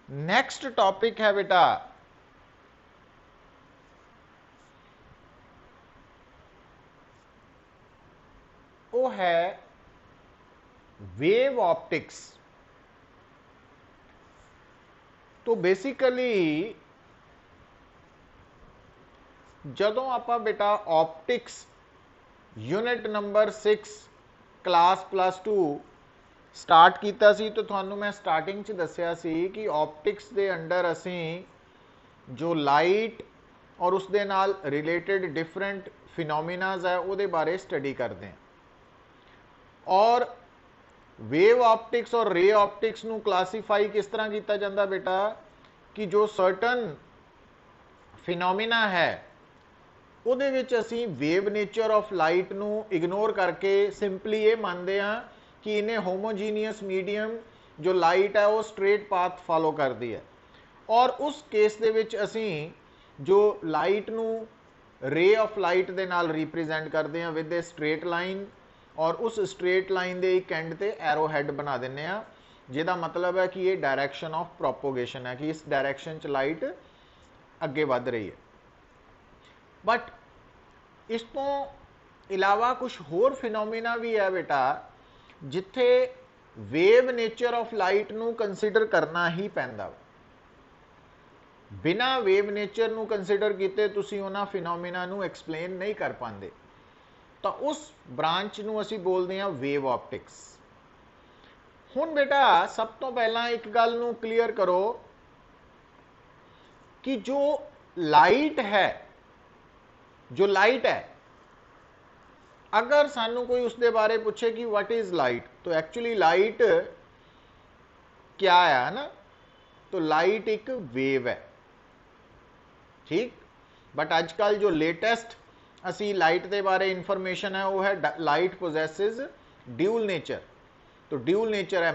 Next topic है बेटा वो है वेव ऑप्टिक्स। तो बेसिकली जदों आपां बेटा optics unit number 6 class +2 start किया सी, तो थानू मैं स्टार्टिंग च दसिया सी कि ऑप्टिक्स के अंडर असी जो लाइट और उसके नाल रिलेटेड डिफरेंट फिनोमिनाज है वो बारे स्टडी करते हैं। और वेव ऑप्टिक्स और रे ऑप्टिक्स नू क्लासीफाई किस तरह किया जाता बेटा कि जो सर्टन फिनोमिना है ਉਹਦੇ ਵਿੱਚ ਅਸੀਂ ਵੇਵ ਨੇਚਰ ਆਫ ਲਾਈਟ ਨੂੰ ਇਗਨੋਰ ਕਰਕੇ ਸਿੰਪਲੀ ਇਹ ਮੰਨਦੇ ਹਾਂ ਕਿ ਇਹਨੇ ਹੋਮੋਜੀਨੀਅਸ ਮੀਡੀਅਮ ਜੋ ਲਾਈਟ ਹੈ ਉਹ ਸਟ੍ਰੇਟ ਪਾਥ ਫਾਲੋ ਕਰਦੀ ਹੈ। ਔਰ ਉਸ ਕੇਸ ਦੇ ਵਿੱਚ ਅਸੀਂ ਜੋ ਲਾਈਟ ਨੂੰ ਰੇ ਆਫ ਲਾਈਟ ਦੇ ਨਾਲ ਰਿਪਰੈਜ਼ੈਂਟ ਕਰਦੇ ਹਾਂ ਵਿਦ ਅ ਸਟ੍ਰੇਟ ਲਾਈਨ, ਔਰ ਉਸ ਸਟ੍ਰੇਟ ਲਾਈਨ ਦੇ ਇੱਕ ਐਂਡ ਤੇ ਐਰੋ ਹੈਡ ਬਣਾ ਦਿੰਦੇ ਆ, ਜਿਹਦਾ ਮਤਲਬ ਹੈ ਕਿ ਇਹ ਡਾਇਰੈਕਸ਼ਨ ਆਫ ਪ੍ਰੋਪੋਗੇਸ਼ਨ ਹੈ, ਕਿ ਇਸ ਡਾਇਰੈਕਸ਼ਨ 'ਚ ਲਾਈਟ ਅੱਗੇ ਵੱਧ ਰਹੀ ਹੈ। बट इस तो इलावा कुछ होर फिनोमिना भी है बेटा जिथे वेव नेचर ऑफ लाइट नू कंसीडर करना ही पैंदा। बिना वेव नेचर नू कंसीडर किते तुसी उन्हां फिनोमिना नू एक्सप्लेन नहीं कर पाते, तो उस ब्रांच नू असी बोलते हैं वेव ऑप्टिक्स। हुण बेटा सब तो पहला एक गल नू क्लीयर करो कि जो लाइट है, जो लाइट है, अगर सानू कोई उसके बारे पूछे कि व्हाट इज लाइट, तो एक्चुअली लाइट क्या है ना, तो लाइट एक वेव है, ठीक। बट आजकल जो लेटेस्ट असी लाइट के बारे इंफॉर्मेशन है वो है लाइट पोजेसेस ड्यूल नेचर। तो ड्यूल नेचर है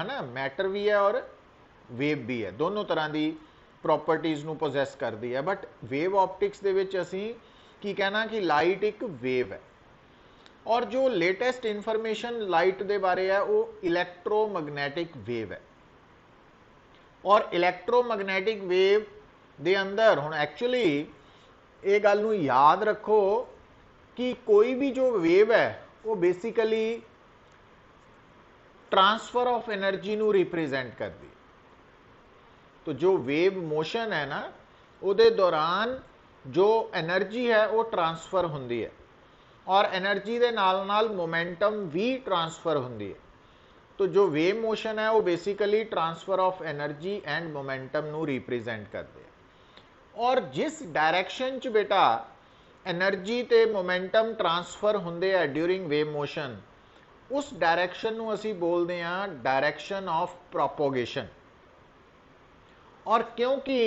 ना, मैटर भी है और वेव भी है, दोनों तरह की प्रॉपर्टीज नू पोजेस करती है। बट वेव ऑप्टिक्स दे विच असी की कहना कि लाइट एक वेव है। और जो लेटेस्ट इंफॉर्मेशन लाइट के बारे है वो इलैक्ट्रोमैग्नेटिक वेव है। और इलैक्ट्रोमैग्नेटिक वेव दे अंदर हुण एक्चुअली ये गल नू याद रखो कि कोई भी जो वेव है वो बेसिकली ट्रांसफर ऑफ एनर्जी नू रिप्रेजेंट करती। तो जो वेव मोशन है ना उहदे दौरान जो एनर्जी है वो ट्रांसफर होंदी है, और एनर्जी के नाल नाल मोमेंटम भी ट्रांसफर होंदी है। तो जो वेव मोशन है वो basically transfer of energy and momentum नू रिप्रेजेंट करते हैं। और जिस डायरैक्शन च बेटा एनर्जी ते मोमेंटम ट्रांसफर होंदे है ड्यूरिंग वेव मोशन, उस डायरैक्शन नू असी बोलते हैं डायरैक्शन ऑफ प्रोपोगेशन। और क्योंकि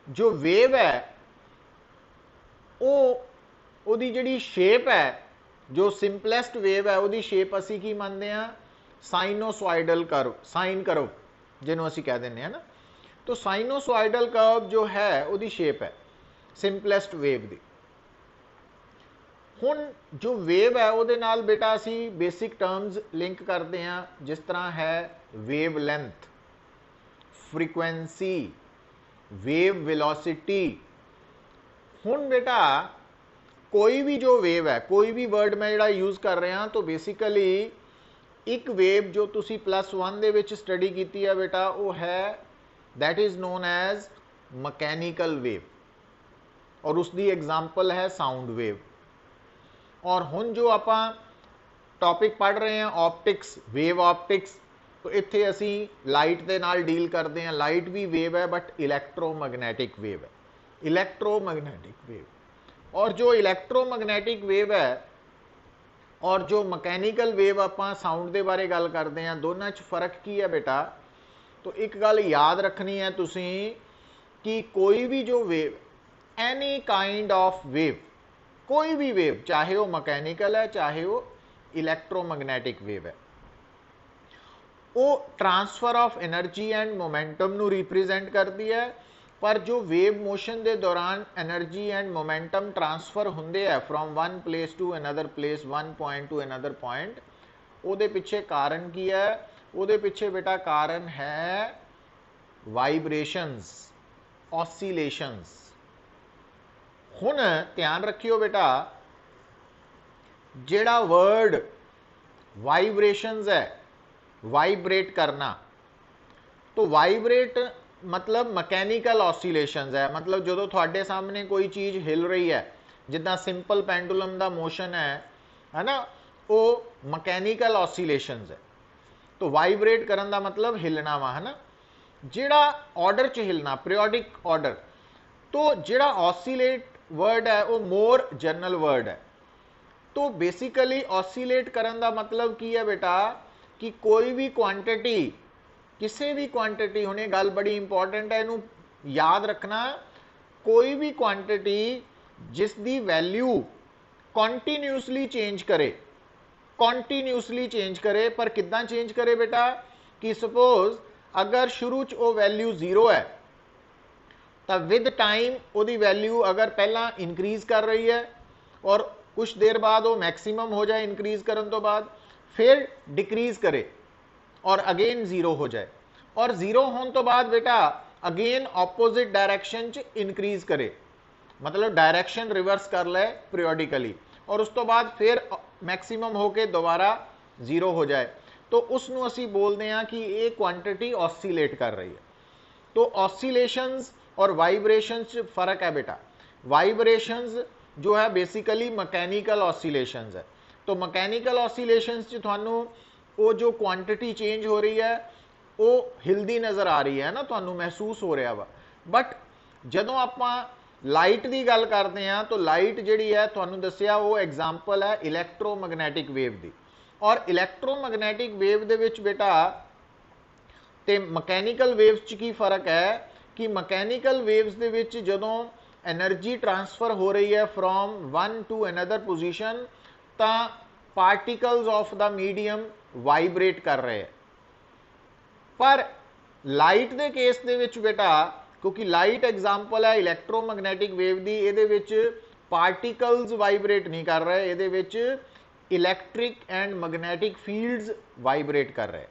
जो वेव है वो जी शेप है, जो सिंपलेस्ट वेव है वो शेप असी की मानते हैं साइनोसॉइडल कर्व, साइन कर्व जिन्हों असी कह दें ना। तो साइनोसॉइडल कर्व जो है वो शेप है सिंपलेस्ट वेव की। हुण जो वेव है वो नाल बेटा असी बेसिक टर्म्स लिंक करते हैं, जिस तरह है wave length, frequency, wave velocity. हुण बेटा कोई भी जो वेव है, कोई भी वर्ड मैं जो यूज़ कर रहा, तो बेसिकली एक वेव जो तुसी +1 दे विच स्टडी की है बेटा वो है that is known as mechanical wave, और उसकी एग्जाम्पल है साउंड वेव। और हुण जो आप टॉपिक पढ़ रहे हैं ऑप्टिक्स, वेव ऑप्टिक्स, तो इत्थे असी लाइट के नाल डील करते हैं। लाइट भी वेव है बट इलैक्ट्रोमैग्नेटिक वेव है, इलैक्ट्रोमैग्नेटिक वेव। और जो इलैक्ट्रोमैग्नेटिक वेव है और जो मकैनिकल वेव आप साउंड के बारे गल करते हैं, दोनों च फर्क की है बेटा। तो एक गल याद रखनी है तुसी कि कोई भी जो wave, any kind of wave, कोई भी वेव, चाहे वो मकैनिकल है चाहे वो इलैक्ट्रोमैग्नेटिक वेव है, वो transfer of energy and momentum नू रिप्रेजेंट करती है। पर जो वेव मोशन के दौरान एनर्जी एंड मोमेंटम ट्रांसफर होंदे है from one place to another place, one point to another point, वो पिछे कारण की है? वो पिछे बेटा कारण है वाइब्रेशंस, ऑसिलेशंस। हुण ध्यान रखियो बेटा, जेड़ा वर्ड वाइब्रेशंस है, वाइब्रेट करना, तो वाइब्रेट मतलब मकैनिकल ऑसिलेशंस है। मतलब जो थोड़े सामने कोई चीज़ हिल रही है, जिदा सिंपल पेंडुलम का मोशन है ना, वो मकैनिकल ऑसिलेशंस है। तो वाइब्रेट करने का मतलब हिलना वा, है ना, जिहड़ा ऑर्डर च हिलना, पीरियोडिक ऑर्डर। तो जिहड़ा ऑसिलेट वर्ड है वो मोर जनरल वर्ड है। तो बेसिकली ऑसिलेट करने का मतलब की है बेटा, कि कोई भी क्वांटिटी, किसी भी क्वांटिटी, हुणे गल बड़ी इंपॉर्टेंट है, इनू याद रखना, कोई भी क्वांटिटी जिसकी वैल्यू कॉन्टीन्यूसली चेंज करे, कॉन्टीन्यूसली चेंज करे, पर कितना चेंज करे बेटा, कि सपोज अगर शुरू च वो वैल्यू 0 है, तो विद टाइम वो वैल्यू अगर पहला इंक्रीज कर रही है और कुछ देर बाद वो मैक्सिमम हो जाए इंक्रीज करने तो बाद, फिर डिक्रीज करे और अगेन 0 हो जाए, और 0 होने तो बाद बेटा अगेन ऑपोजिट डायरेक्शन च इंक्रीज करे, मतलब डायरेक्शन रिवर्स कर ले पीरियोडिकली, और उस तो बाद फिर मैक्सिमम होके दोबारा 0 हो जाए, तो उसनों असी बोलते हैं कि ये क्वांटिटी ऑसिलेट कर रही है। तो ऑसिलेशंस और वाइब्रेशंस फर्क है बेटा। वाइब्रेशंस जो है बेसिकली मैकेनिकल ऑसिलेशंस है। तो मैकेनिकल ऑसिलेशंस थानू वो जो क्वांटिटी चेंज हो रही है वो हिलदी नज़र आ रही है ना, थानू महसूस हो रहा वा। बट जदों आपां लाइट की गल करते हैं, तो लाइट जिहड़ी है थानू दस्सिया वो एग्जाम्पल है इलैक्ट्रोमैग्नैटिक वेव की। और इलैक्ट्रोमैग्नैटिक वेव दे विच बेटा ते मकैनिकल वेव्स च की फर्क है, कि मकैनिकल वेव्स दे विच जदों एनर्जी ट्रांसफर हो रही है from one to another position, तो particles of the medium vibrate कर रहे हैं। पर लाइट के केस दे विच बेटा, क्योंकि लाइट एग्जाम्पल है इलैक्ट्रोमैग्नैटिक वेव की, ये विच पार्टिकल्स वाइब्रेट नहीं कर रहे, ये विच इलैक्ट्रिक एंड मैग्नैटिक फील्ड्स वाइब्रेट कर रहे।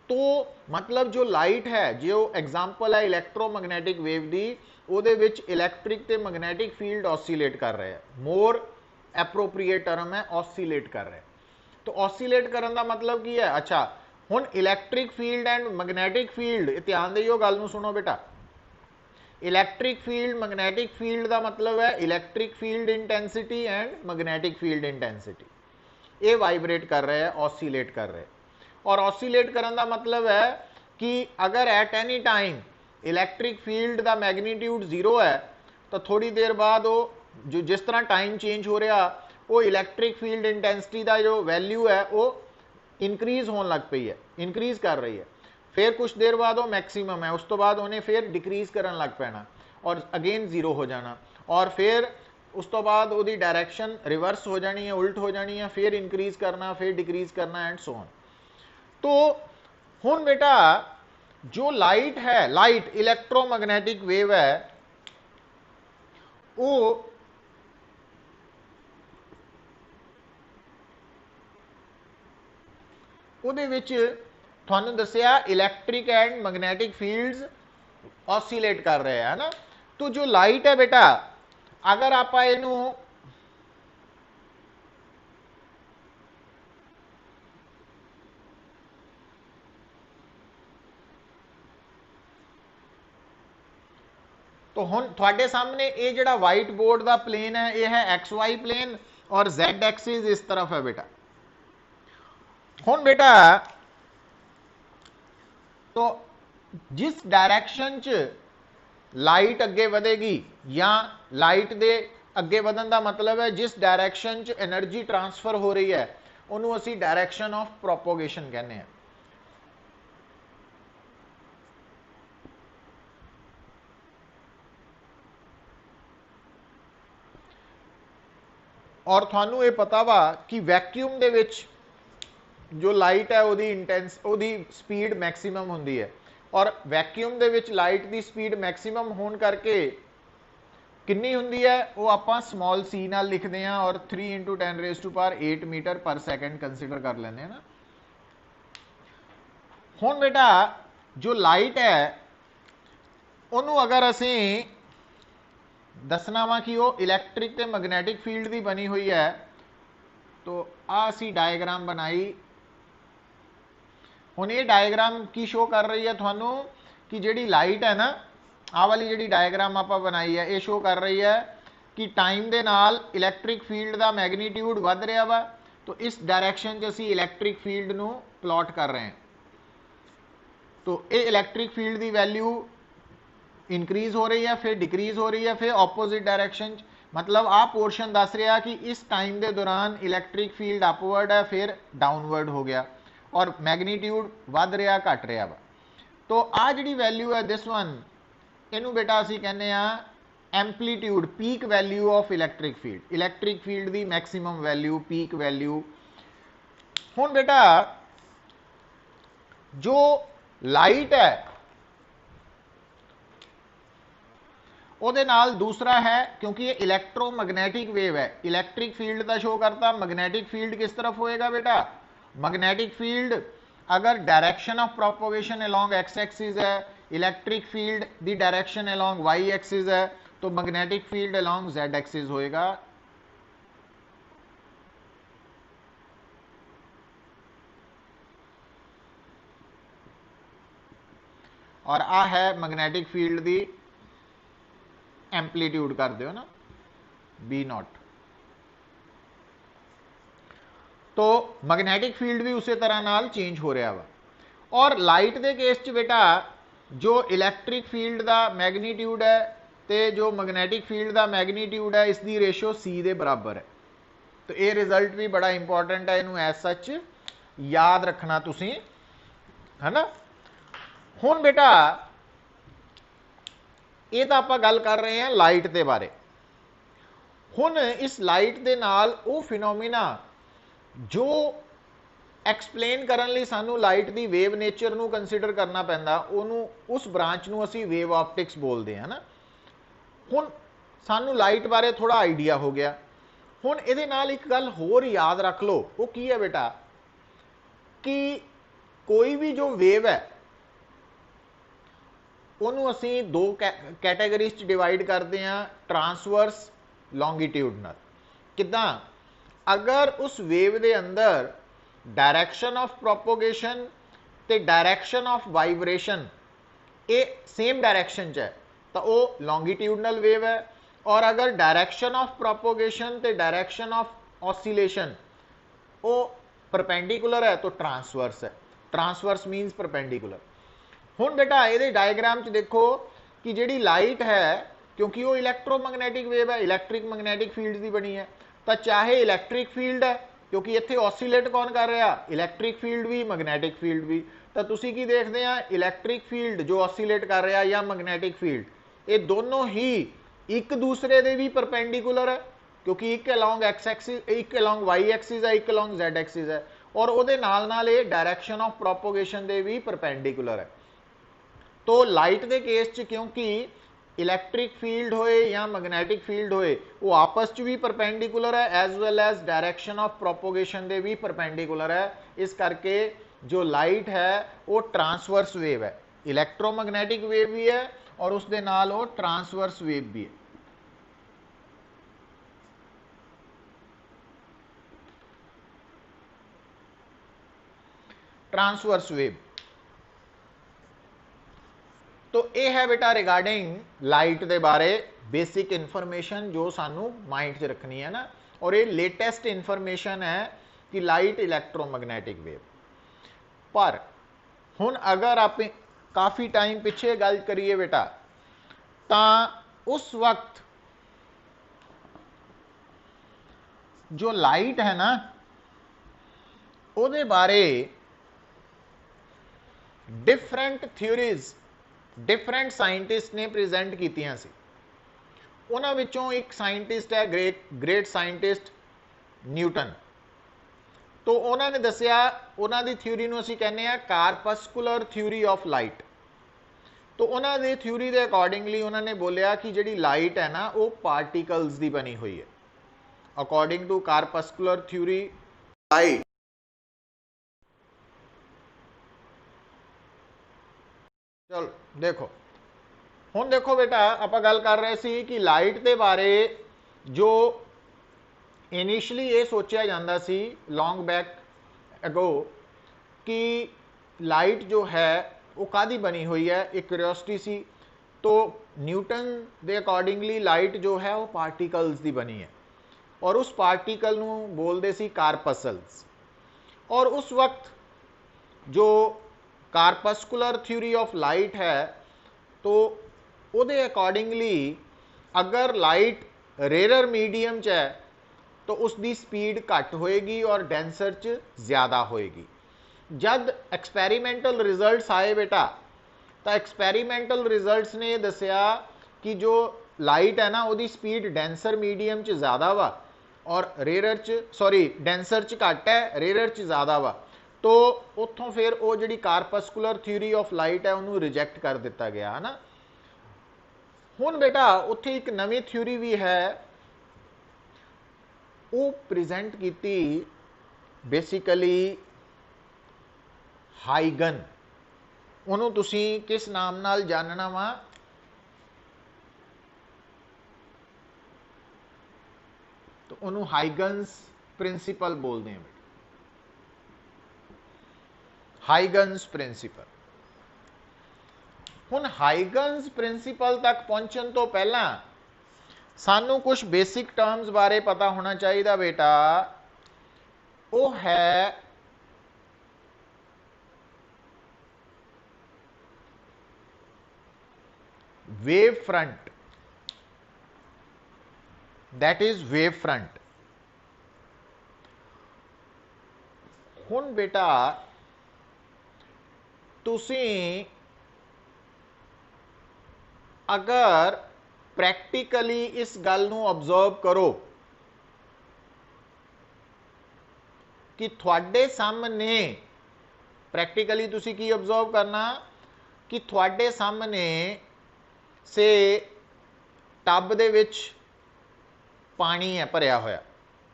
तो मतलब जो लाइट है, जो एग्जाम्पल है इलैक्ट्रोमैग्नैटिक वेव की, ਉਹਦੇ ਵਿੱਚ इलैक्ट्रिक ਤੇ मैग्नैटिक फील्ड ऑसिलेट कर रहे हैं। मोर एप्रोप्रीएट टर्म है ऑसिलेट कर रहे। तो ऑसिलेट करने का मतलब की है, अच्छा हुण electric field and magnetic field, ध्यान दिओ गल नूं सुनो बेटा। इलैक्ट्रिक फील्ड मैग्नैटिक फील्ड का मतलब है electric field intensity and magnetic field intensity, ये वाइब्रेट कर रहे हैं, ऑसिलेट कर रहे हैं। और ऑसिलेट करने का मतलब है कि अगर at any time electric field का मैग्नीट्यूड 0 है, तो थोड़ी देर बाद वो जो जिस तरह टाइम चेंज हो रहा, वो इलैक्ट्रिक फील्ड इंटेंसिटी का जो वैल्यू है वो इंक्रीज होने लग पई है, इंक्रीज कर रही है। फिर कुछ देर बाद वो मैक्सिमम है, उस तो बाद उन्हें फिर डिक्रीज करन लग पैना और अगेन 0 हो जाना, और फिर उस तो बाद वो डायरेक्शन रिवर्स हो जानी है, उल्ट हो जानी है, फिर इंक्रीज करना, फिर डिक्रीज करना एंड सो ऑन। तो हुण बेटा जो लाइट है, लाइट इलैक्ट्रोमैग्नेटिक वेव है, वो ਉਹਦੇ ਵਿੱਚ ਤੁਹਾਨੂੰ ਦੱਸਿਆ electric and magnetic fields oscillate कर रहे हैं ना। तो जो लाइट है बेटा, अगर आप इनू तो हुण तुहाडे सामने ये जिहड़ा वाइट बोर्ड का प्लेन है, ये है एक्स वाई प्लेन और जेड एक्सिस इस तरफ है बेटा। हुण बेटा तो जिस डायरेक्शन च लाइट अगे वधेगी, या लाइट दे अगे वधन का मतलब है जिस डायरेक्शन च एनर्जी ट्रांसफर हो रही है, उन्होंने असी डायरेक्शन ऑफ प्रोपोगेशन कहने हैं। और थानू ये पता वा कि वैक्यूम दे विच जो लाइट है वो स्पीड मैक्सिमम होंदी है, और वैक्यूम दे विच लाइट की स्पीड मैक्सिमम होने करके कितनी होंदी है, वो आपां स्मॉल सी नाल लिखते हैं, और 3 × 10⁸ मीटर पर सेकेंड कंसीडर कर लेंगे ना। हुण बेटा जो लाइट है ਉਹਨੂੰ अगर ਅਸੀਂ दसना वा कि वो इलैक्ट्रिक ते मैगनैटिक फील्ड की बनी हुई है, तो असी डायग्राम बनाई। हुण ये डायग्राम की शो कर रही है थानू कि जिहड़ी लाइट है ना, आ वाली जिहड़ी डायग्राम आपां बनाई है, ये शो कर रही है कि टाइम दे नाल इलैक्ट्रिक फील्ड का मैगनीट्यूड वध रहा वा, तो इस डायरैक्शन च असी इलैक्ट्रिक फील्ड नू प्लॉट कर रहे हैं। तो ये इलैक्ट्रिक फील्ड की वैल्यू इंक्रीज हो रही है, फिर डिक्रीज हो रही है, फिर ऑपोजिट डायरैक्शन। मतलब आ पोर्शन दस रहा कि इस टाइम के दौरान इलैक्ट्रिक फील्ड अपवर्ड है, फिर डाउनवर्ड हो गया, और मैगनीट्यूड वध रहा घट रहा वा। तो आ जी वैल्यू है दिस वन, इनू बेटा असी कहने amplitude, peak value of electric field, electric field की मैक्सिमम वैल्यू, पीक वैल्यू। हुण बेटा जो लाइट है ਉਹਦੇ ਨਾਲ दूसरा है, क्योंकि ये इलैक्ट्रोमैग्नेटिक वेव है, इलैक्ट्रिक फील्ड का शो करता, मैग्नेटिक फील्ड किस तरफ होएगा बेटा? मैग्नेटिक फील्ड अगर direction of propagation along X axis है, इलैक्ट्रिक फील्ड दी डायरेक्शन अलोंग वाई एक्सिस है, तो magnetic field along Z axis होएगा। और आ है मैग्नेटिक फील्ड दी एंपलीट्यूड कर दो ना, बी नॉट। तो मैग्नेटिक फील्ड भी उस तरह नाल चेंज हो रहा वा। और लाइट के केस च बेटा जो इलैक्ट्रिक फील्ड का मैगनीट्यूड है तो जो मैग्नेटिक फील्ड का मैगनीट्यूड है, इसकी रेशो सी के बराबर है। तो ये रिजल्ट भी बड़ा इंपॉर्टेंट है, इनू एज सच याद रखना तुसी, है ना। हुण बेटा ये तो आप गल कर रहे हैं लाइट के बारे। हुण इस लाइट के नाल वो फिनोमिना जो एक्सप्लेन करने लई सानू लाइट की वेव नेचर नू कंसीडर करना पैंदा, उन्होंने उस ब्रांच नू असी वेव ऑप्टिक्स बोलते हैं ना। हुण सानू लाइट बारे थोड़ा आइडिया हो गया। हुण इहदे नाल एक गल होर याद रख लो, वो की है बेटा कि कोई भी जो वेव है ਉਹਨੂੰ ਅਸੀਂ दो कैटेगरीज च डिवाइड करते हैं, ट्रांसवर्स, लॉन्गिट्यूडनल। किदां? अगर उस वेव के अंदर डायरैक्शन ऑफ प्रोपोगेशन ते डायरैक्शन ऑफ वाइब्रेशन ये सेम डायरैक्शन च है तो वो लॉन्गिट्यूडनल वेव है, और अगर डायरैक्शन ऑफ प्रोपोगेशन ते डायरैक्शन ऑफ ऑसिलेशन वो परपेंडिकुलर है तो ट्रांसवर्स है। Transverse मीनस perpendicular. हुण बेटा ये डायग्राम च देखो कि जिहड़ी लाइट है, क्योंकि वो इलैक्ट्रोमैग्नेटिक वेव है, इलैक्ट्रिक मैग्नेटिक फील्ड की बनी है, तो चाहे इलैक्ट्रिक फील्ड है, क्योंकि इत्थे ऑसीलेट कौन कर रहा? इलैक्ट्रिक फील्ड भी, मैग्नेटिक फील्ड भी। तो तुसीं की देखते हैं, इलैक्ट्रिक फील्ड जो ऑसीलेट कर रहा या मैग्नेटिक फील्ड, ये दोनों ही एक दूसरे के भी परपेंडिकुलर है, क्योंकि एक अलोंग एक्स एक्सिस, एक अलोंग वाई एक्सिस है, एक अलोंग जेड एक्सिस है, और उहदे नाल नाल ये डायरैक्शन ऑफ प्रोपोगेशन के भी परपेंडिकुलर है। तो लाइट के केस च क्योंकि इलैक्ट्रिक फील्ड होए या मैग्नेटिक फील्ड होए वो आपस च भी परपेंडिकुलर है, as well as direction of propagation के भी परपेंडिकुलर है। इस करके जो लाइट है वो ट्रांसवर्स वेव है, इलैक्ट्रोमैग्नेटिक वेव भी है और उस दे नाल वो ट्रांसवर्स वेव भी है। Transverse wave. तो ये है बेटा रिगार्डिंग लाइट के बारे बेसिक इन्फॉर्मेशन जो सानू माइंड च रखनी है ना। और ये लेटेस्ट इन्फॉर्मेशन है कि लाइट इलैक्ट्रोमैग्नेटिक वेव। पर हुण अगर आप काफ़ी टाइम पिछे गल करिए बेटा, तो उस वक्त जो लाइट है ना उहदे बारे डिफरेंट थ्योरीज डिफरेंट साइंटिस्ट ने प्रेजेंट कीतियां सी। उन्हां विचों एक साइंटिस्ट है ग्रेट साइंटिस्ट न्यूटन। तो उन्होंने दसिया, उन्होंने थ्योरी नूं असीं कहने आ कार्पस्कुलर थ्योरी ऑफ लाइट। तो उन्होंने थ्योरी के अकॉर्डिंगली उन्होंने बोलिया कि जिहड़ी लाइट है ना वो पार्टिकल्स की बनी हुई है। According to corpuscular theory light चलो देखो हुण देखो बेटा आपां गल कर रहे सी कि लाइट के बारे जो इनिशियली ये सोचा जाता सी लॉन्ग बैक अगो कि लाइट जो है वो कादी बनी हुई है, एक क्यूरियोसिटी सी। तो न्यूटन के अकॉर्डिंगली लाइट जो है वो पार्टिकल्स की बनी है और उस पार्टिकल नूं बोलते सी कार्पसल्स। और उस वक्त जो कार्पस्कुलर थ्योरी ऑफ लाइट है तो उहदे अकॉर्डिंगली अगर लाइट रेयर मीडियम च है तो उसकी स्पीड घट होएगी और डेंसर च ज़्यादा होएगी। जब एक्सपैरीमेंटल रिजल्ट्स आए बेटा तो एक्सपैरीमेंटल रिजल्ट्स ने दसिया कि जो लाइट है ना उसकी स्पीड डेंसर मीडियम च ज़्यादा वा और रेयर च डेंसर च घट है, रेयर च ज़्यादा वा। तो उत्थों फिर वो जी कार्पस्कुलर थ्योरी ऑफ लाइट है उन्होंने रिजैक्ट कर दिता गया है ना। हुण बेटा उत्थे एक नवी थ्योरी भी है वो प्रेजेंट की बेसिकली हाइगन। उन्होंने तुसी किस नाम नाल जानना वा, तो उन्होंने हाइगन्स प्रिंसिपल बोलते हैं। Huygens principle. हुण हाइगन्स प्रिंसिपल तक पहुंचने तो पहला सानू कुछ बेसिक टर्म्स बारे पता होना चाहिए बेटा। वो है wave front, that is wave front. हुण बेटा तुसी अगर प्रैक्टिकली इस गल नूं ऑब्जर्व करो कि थोड़े सामने प्रैक्टिकली तुसी की ऑब्जर्व करना कि थोड़े सामने से टब दे विच पानी है भरिया होया,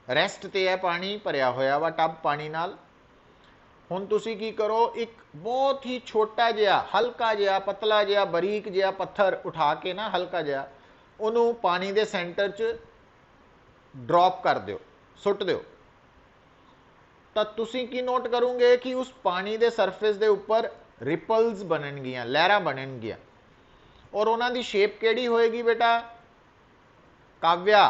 रेस्ट ते है पानी भरिया होया वा टब पानी नाल। हुण तुसी की करो, एक बहुत ही छोटा जिहा हल्का जिहा पतला जिहा बरीक जिहा पत्थर उठा के ना हल्का जिहा उन्होंने पानी के सेंटर च ड्रॉप कर दो, सुट दो। तो तुसी की नोट करोगे कि उस पानी के सरफेस के उपर रिपल्स बननगियां, लहरां बननगियां और उन्होंने शेप केड़ी होएगी बेटा, काव्या।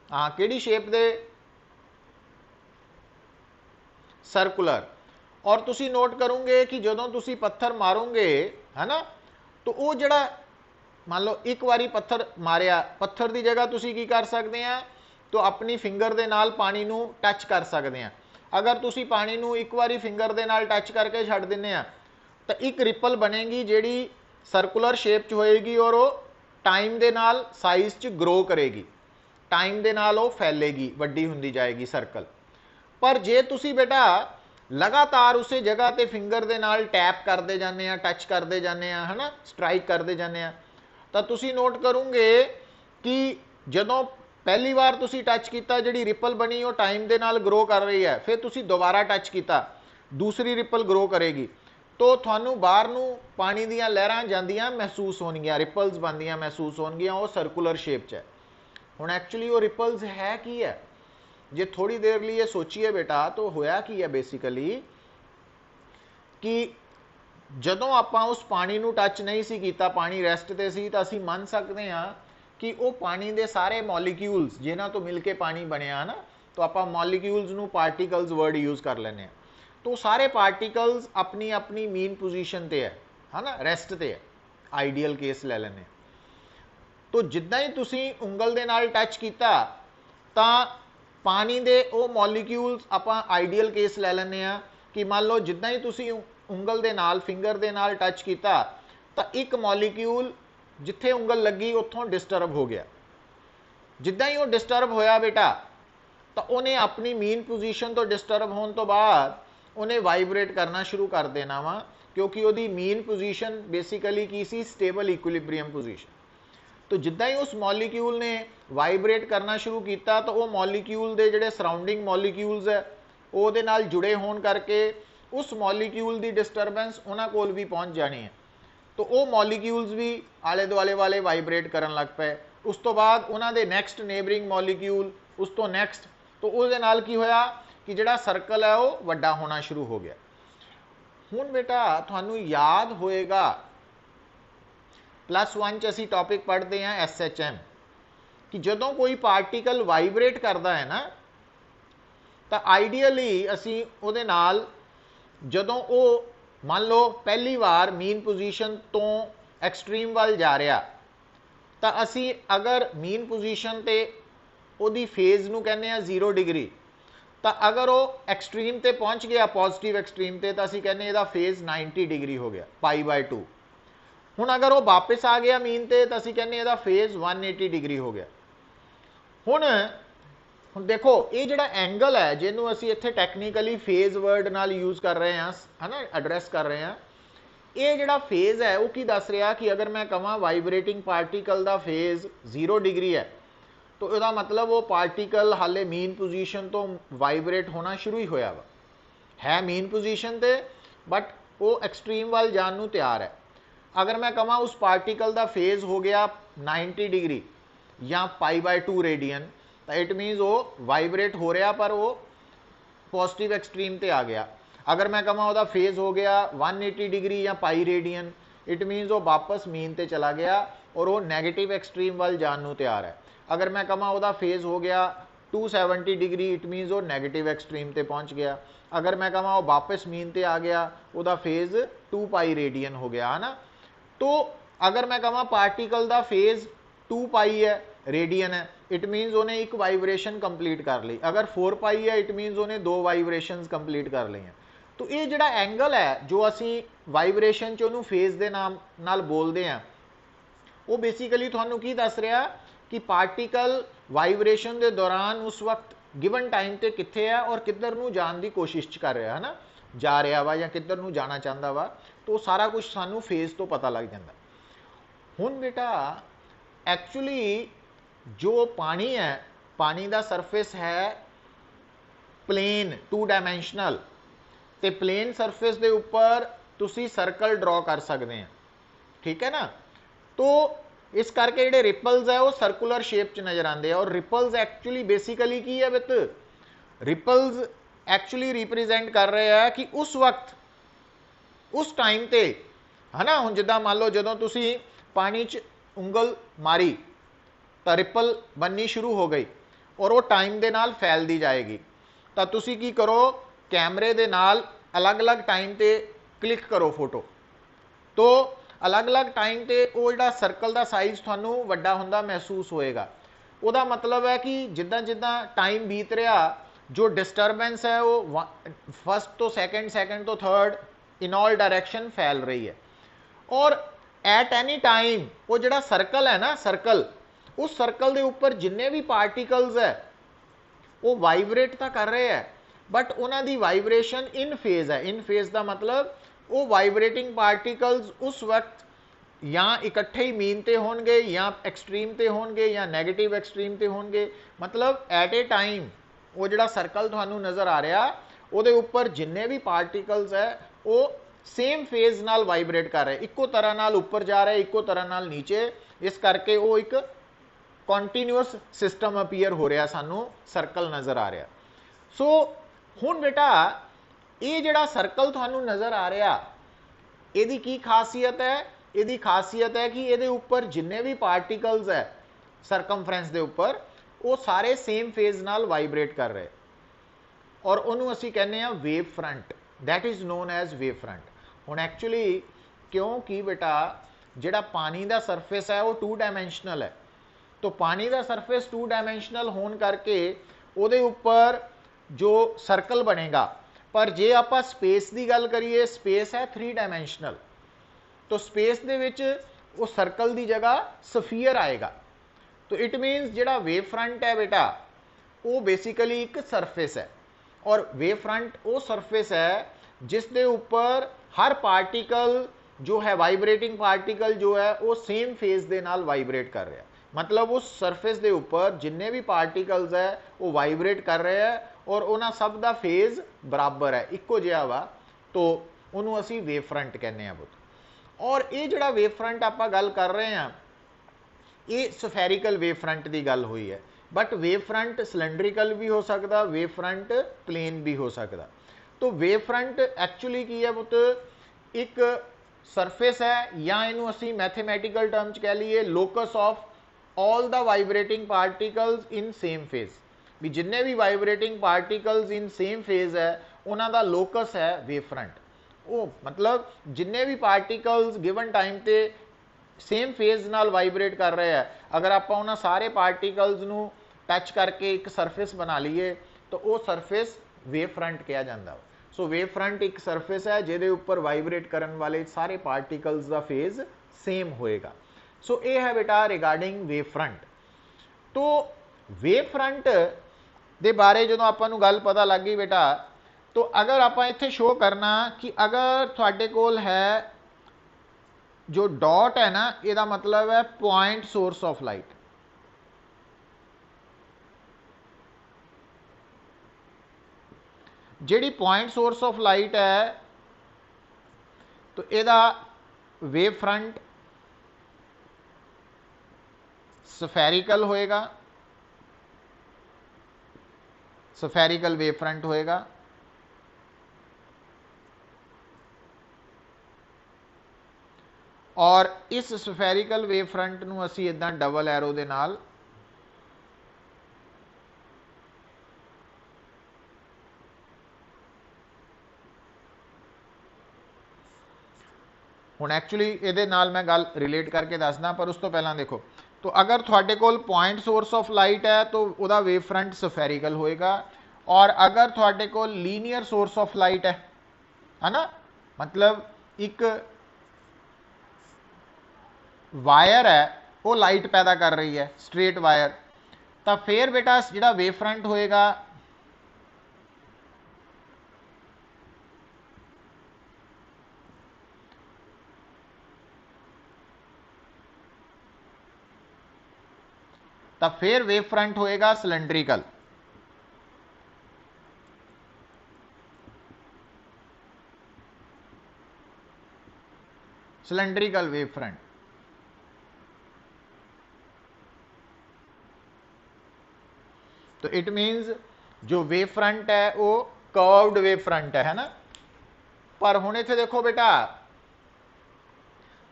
हाँ केड़ी शेप दे, सर्कुलर। और तुसी नोट करोगे कि जदों तुसी पत्थर मारोगे है ना तो वो जड़ा मान लो एक बारी पत्थर मारिया, पत्थर की जगह तुसी की कर सकते हैं तो अपनी फिंगर दे नाल पानी नू टच कर सकते हैं। अगर तुसी पानी नू एक बारी फिंगर दे नाल टच करके छड्ड दिंदे आ तो एक रिपल बनेगी जिहड़ी सर्कुलर शेप च होएगी और वो टाइम दे नाल साइज च ग्रो करेगी, टाइम दे नाल वो फैलेगी, वड्डी हुंदी जाएगी सर्कल। पर जे तुसी बेटा लगातार उस जगह ते फिंगर दे नाल टैप करते जाने आ, टच करते जाने आ, है ना, स्ट्राइक करते जाने आ, तो तुसी नोट करोगे कि जदों पहली बार तुसी टच किया जिहड़ी रिपल बनी वो टाइम दे नाल ग्रो कर रही है, फिर तुसी दोबारा टच किया दूसरी रिपल ग्रो करेगी तो थानू बाहर नू पानी दीयां लहरां जांदियां महसूस होणगियां, रिपल्स बनदियां महसूस होणगियां, वो सर्कुलर शेप च है। हुण एक्चुअली वो रिपल्स है की है, जे थोड़ी देर लिए सोचिए बेटा तो होया की है बेसिकली कि जदों आपां उस पानी नू टच नहीं सी कीता, पानी रेस्ट ते सी, तां असीं मन सकते हैं कि वो पानी दे सारे मॉलिक्यूल्स जिन्हां तो मिलके पानी बनिया ना, तो आपां मॉलिक्यूल्स नू पार्टिकल्स वर्ड यूज कर लेने। तो सारे पार्टिकल्स अपनी अपनी मीन पोजीशन ते है ना, रेस्ट ते है, आइडियल केस ले लेने। तो जिद्दां ही तुसी उंगल दे नाल टच किया तां पानी दे वो मॉलिक्यूल्स आपां आइडियल केस ले लेने कि मान लो जिद्दां ही तुसी उंगल दे नाल फिंगर दे नाल टच किया तो एक मॉलिक्यूल जिथे उंगल लगी उत्थों डिस्टर्ब हो गया। जिद्दां ही वो डिस्टर्ब होया बेटा तो उन्हें अपनी मीन पोजीशन तो डिस्टर्ब होने तो बाद उन्हें वाइब्रेट करना शुरू कर देना वा, क्योंकि वो मीन पोजीशन बेसिकली की सी, स्टेबल इक्विलिब्रियम पोजीशन। तो जिद्दां ही उस मॉलीक्यूल ने वाइब्रेट करना शुरू किया तो वो मॉलीक्यूल के जिहड़े सराउंडिंग मॉलीक्यूल्स है ਉਹਦੇ ਨਾਲ जुड़े होने करके उस मॉलीक्यूल की डिस्टरबेंस उन्हां कोल भी पहुँच जानी है तो वो मॉलीक्यूल्स भी आले दुआले वाले वाइब्रेट करन लग पे उस तो बाद उन्हां दे नैक्सट नेबरिंग मॉलीक्यूल उस तो नैक्सट तो उसदे नाल की होया कि जिहड़ा सर्कल है वो वड्डा होना शुरू हो गया। हुण बेटा तुहानूं याद होएगा +1 च असीं टॉपिक पढ़ते हैं SHM कि जदों कोई पार्टिकल वाइब्रेट करता है ना तो आइडियली असीं उहदे नाल जदों वो मान लो पहली बार मीन पोजीशन तो एक्सट्रीम वाल जा रहा तो असी अगर मीन पोजीशन ते उहदी फेज़ नूं कहने आ 0 डिग्री तो अगर वो एक्सट्रीम ते पहुँच गया पॉजिटिव एक्सट्रीम ते तो असी कहने इहदा फेज़ 90 डिग्री हो गया π/2। हुण अगर वो वापस आ गया मीन ते तो असी कहने इहदा फेज़ 180 डिग्री हो गया। हुण देखो ये जिहड़ा एंगल है जिन्हों असी इत्थे टैक्नीकली फेज़ वर्ड नाल यूज़ कर रहे हैं है ना एड्रैस कर रहे हैं ये जिहड़ा फेज़ है वो की दस रहा कि अगर मैं कहां वाइब्रेटिंग पार्टिकल का फेज़ 0 डिग्री है तो इसका मतलब वो पार्टिकल हाले मीन पोजीशन तो वाइब्रेट होना शुरू ही होया वा है मीन पोजीशन ते बट वो एक्सट्रीम वाल जान नूं तैयार है। अगर मैं कहां उस पार्टिकल का फेज़ हो गया 90 डिग्री या π/2 रेडियन तो इट मीनस वो वाइब्रेट हो रहा पर वो पॉजिटिव एक्सट्रीम ते आ गया। अगर मैं कहां वह फेज़ हो गया 180 डिग्री या पाई रेडियन इट मीनस वो वापस मीन ते चला गया और वो नैगेटिव एक्सट्रीम वाल जान नूं तैयार है। अगर मैं कहां वह फेज़ हो गया 270 डिग्री इट मीनस वो नैगेटिव एक्सट्रीम ते पहुँच गया। अगर मैं कहां वो वापस मीन ते आ गया वह फेज़ 2 पाई रेडियन हो गया है ना। तो अगर मैं कहां पार्टिकल का फेज़ 2 पाई है रेडियन है इट मीनस उन्हें एक वाइब्रेशन कंप्लीट कर ली। अगर 4 पाई है इट मीनस उन्हें 2 वाइब्रेशन कंप्लीट कर ली हैं। तो ये जिहड़ा एंगल है जो असी वाइब्रेशन च उन्होंने फेज़ के नाम नाल बोलते हैं वो बेसिकली तुहानूं की दस रहा कि पार्टिकल वाइब्रेशन के दौरान उस वक्त गिवन टाइम ते कित्थे है और किधर नूं जाण दी कोशिश कर रहा है ना जा रहा वा या किधर नूं जाना चाहता वा तो सारा कुछ सानूं फेज़ तो पता लग जाता। हुण बेटा एक्चुअली जो पानी है पानी का सरफेस है प्लेन 2 डायमेंशनल ते प्लेन सरफेस के उपर तुसी सर्कल ड्रॉ कर सकते हैं ठीक है ना। तो इस करके जिहड़े रिपल्स है वो सर्कुलर शेप च नज़र आते हैं और रिपल्स एक्चुअली बेसिकली की है वित रिपल्स एक्चुअली रिप्रेजेंट कर रहे हैं कि उस वक्त उस टाइम ते है ना हुण जिद्दां मान लो जदों तुसी पानी च उंगल मारी तो रिपल बननी शुरू हो गई और वो टाइम के नाल फैलती जाएगी तो तुसी की करो कैमरे दे नाल अलग अलग टाइम ते क्लिक करो फोटो तो अलग अलग टाइम ते वो जिहड़ा सर्कल का साइज तुहानूं वड्डा हुंदा महसूस होएगा। उसदा मतलब है कि जिद्दां जिद्दां टाइम बीत रहा जो डिस्टरबेंस है वो फर्स्ट तो सैकेंड सैकेंड तो थर्ड इन ऑल डायरैक्शन फैल रही है और एट एनी टाइम वो जिहड़ा सर्कल है ना सर्कल उस सर्कल के उपर जिन्ने भी पार्टिकल्स है वो वाइब्रेट तो कर रहे हैं बट उन्हां दी वाइब्रेशन इन फेज़ है। इन फेज़ का मतलब वो वाइब्रेटिंग पार्टिकल्स उस वक्त या इकट्ठे ही मीन ते होणगे या एक्सट्रीम ते होणगे या नैगेटिव एक्सट्रीम ते होणगे मतलब एट ए टाइम वो जिहड़ा सर्कल तुहानूं नज़र आ रहा उहदे उपर जिन्ने भी पार्टिकल्स है वो सेम फेज़ नाल वाइब्रेट कर रहे इक्को तरह नाल उपर जा रहे इक्को तरह नाल नीचे इस करके वो एक कॉन्टीन्यूअस सिस्टम अपीयर हो रहा सानू सर्कल नज़र आ रहा। सो हुण बेटा ये जिहड़ा सर्कल तुहानू नज़र आ रहा इहदी की खासियत है इहदी खासियत है कि इहदे उपर जिन्ने भी पार्टिकल्स है सरकमफ्रेंस के उपर वो सारे सेम फेज़ नाल वाइब्रेट कर रहे और उन्होंने असी कहने हैं wave front that is known as wave front. हुण एक्चुअली क्योंकि बेटा जिहड़ा पानी का सरफेस है वो 2 डायमेंशनल है तो पानी का सरफेस 2 डायमेंशनल होने करके उहदे उपर जो सर्कल बनेगा पर जे आपां स्पेस की गल करिए स्पेस है 3 डायमेंशनल तो स्पेस दे विच वो सर्कल की जगह सफीयर आएगा तो इट मीनस जिहड़ा वेव फ्रंट है बेटा वो बेसिकली एक सरफेस है और वेव फ्रंट वो सरफेस है जिस दे उपर हर पार्टिकल जो है वाइब्रेटिंग पार्टिकल जो है वो सेम फेज दे नाल वाइब्रेट कर रहा है, मतलब उस सरफेस के उपर जिन्ने भी पार्टिकल्स है वो वाइब्रेट कर रहे हैं और उन्होंने सब का फेज बराबर है, इको जिहा वा, तो उन्होंने असी वेव फ्रंट कहने हैं पुत। और ये जोड़ा वेव फ्रंट आप गल कर रहे हैं ये सफेरिकल वेव फ्रंट की गल हुई है, बट वेव फ्रंट सिलेंड्रिकल भी हो सकता, वेव फ्रंट प्लेन भी हो सकता। तो वेव फ्रंट एक्चुअली की है पुत एक सरफेस है, या इनू असी मैथेमैटिकल टर्म्स कह लीए locus of all the vibrating particles in same phase, भी जिन्ने भी vibrating particles in same phase है उन्हों का लोकस है वेव फ्रंट। वो मतलब जिन्ने भी पार्टिकल्स गिवन टाइम पे सेम फेज नाल वाइब्रेट कर रहे हैं, अगर आप उन्होंने सारे पार्टिकल्स नू टच करके एक सरफेस बना लीए तो वो सरफेस वेव फ्रंट कहा जाता है। सो वेव फ्रंट एक सरफेस है जिहदे उपर वाइब्रेट करने वाले सारे पार्टिकल्स का फेज सेम होएगा। सो ये है बेटा रिगार्डिंग वेव फ्रंट। तो वेव फ्रंट दे बारे जो आपां गल पता लग गई बेटा, तो अगर आप इत्थे शो करना कि अगर तुहाडे कोल है जो डॉट है ना, इसका मतलब है पॉइंट सोर्स ऑफ लाइट। जिहड़ी पॉइंट सोर्स ऑफ लाइट है तो इसका वेव फ्रंट सफेरिकल होएगा, सफेरिकल वेव फ्रंट होएगा। और इस सफेरिकल वेव फ्रंट नूं असीं इदां डबल एरो दे नाल हुण एक्चुअली इहदे नाल मैं गल रिलेट करके दसदा, पर उस तो पहलां देखो, तो अगर तुहाडे कोल पॉइंट सोर्स ऑफ लाइट है तो उहदा वेव फ्रंट सफेरिकल होएगा, और अगर तुहाडे कोल लीनियर सोर्स ऑफ लाइट है ना, मतलब एक वायर है वो लाइट पैदा कर रही है स्ट्रेट वायर, तो फिर बेटा जिहड़ा वेव फ्रंट होएगा तो फिर वेव फ्रंट होएगा सिलेंड्रिकल। Cylindrical wave front. तो इट मीन्स जो वेव फ्रंट है वो कर्व्ड वेव फ्रंट है ना। पर हुण इत्थे देखो बेटा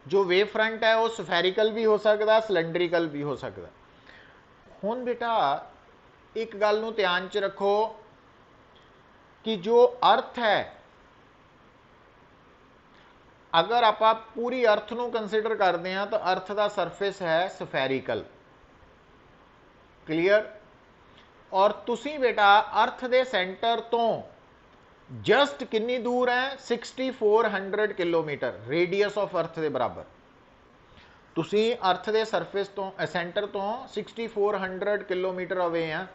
जो वेव फ्रंट है वो सफेरिकल भी हो सकता, सिलेंड्रिकल भी हो सकता। हुण बेटा एक गल नूं ध्यान च रखो कि जो अर्थ है, अगर आप पूरी अर्थ नूं कंसीडर करते हैं तो अर्थ का सरफेस है सफेरिकल, क्लीयर। और तुसी बेटा अर्थ के सेंटर तो जस्ट कितनी दूर है, 6400 किलोमीटर रेडियस ऑफ अर्थ के बराबर। तुसी अर्थ के सरफेस तो सेंटर तो 6400 किलोमीटर अवे हैं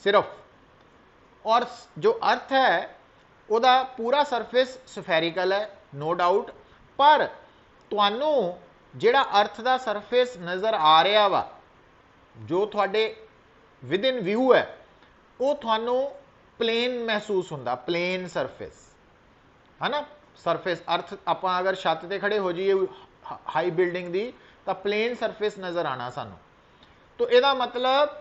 सिर्फ, और जो अर्थ है वह पूरा सरफेस सफेरिकल है नो डाउट, पर तुहानू जिहड़ा अर्थ का सरफेस नज़र आ रहा वा जो थोड़े विद इन व्यू है वो थानू प्लेन महसूस होंदा, प्लेन सरफेस है ना। सरफेस अर्थ आप अगर छत ते खड़े हो जाइए हाई बिल्डिंग दी तो प्लेन सरफेस नज़र आना सानू। तो यदा मतलब